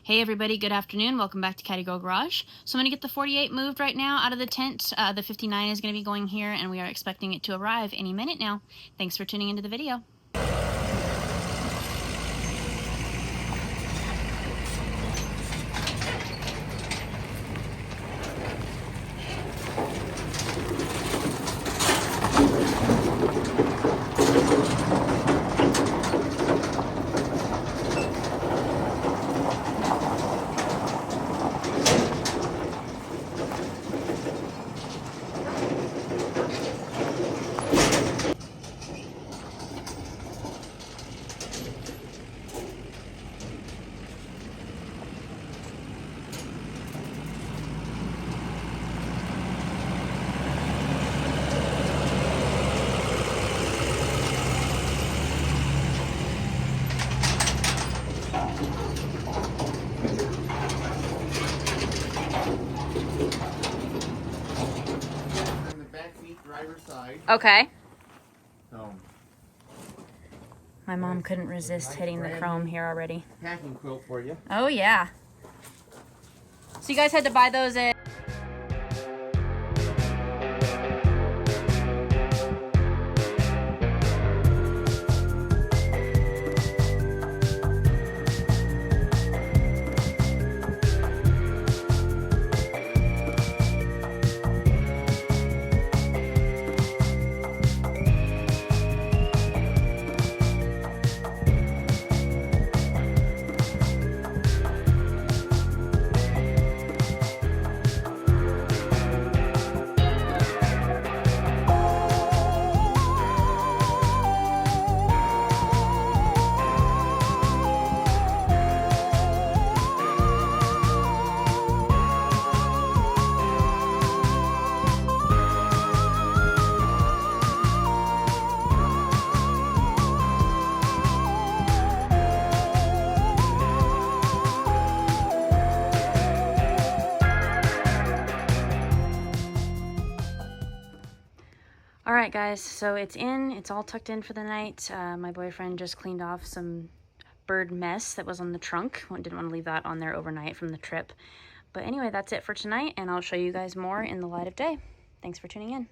Hey everybody, good afternoon. Welcome back to Caddy Girl Garage. So I'm going to get the 48 moved right now out of the tent. The 59 is going to be going here and we are expecting it to arrive any minute now. Thanks for tuning into the video. Side. Okay. So, my mom couldn't resist hitting the chrome here already. Packing quilt for you. Oh yeah. So you guys had to buy those at... Alright guys, so it's all tucked in for the night. My boyfriend just cleaned off some bird mess that was on the trunk. Didn't want to leave that on there overnight from the trip. But anyway, that's it for tonight, and I'll show you guys more in the light of day. Thanks for tuning in.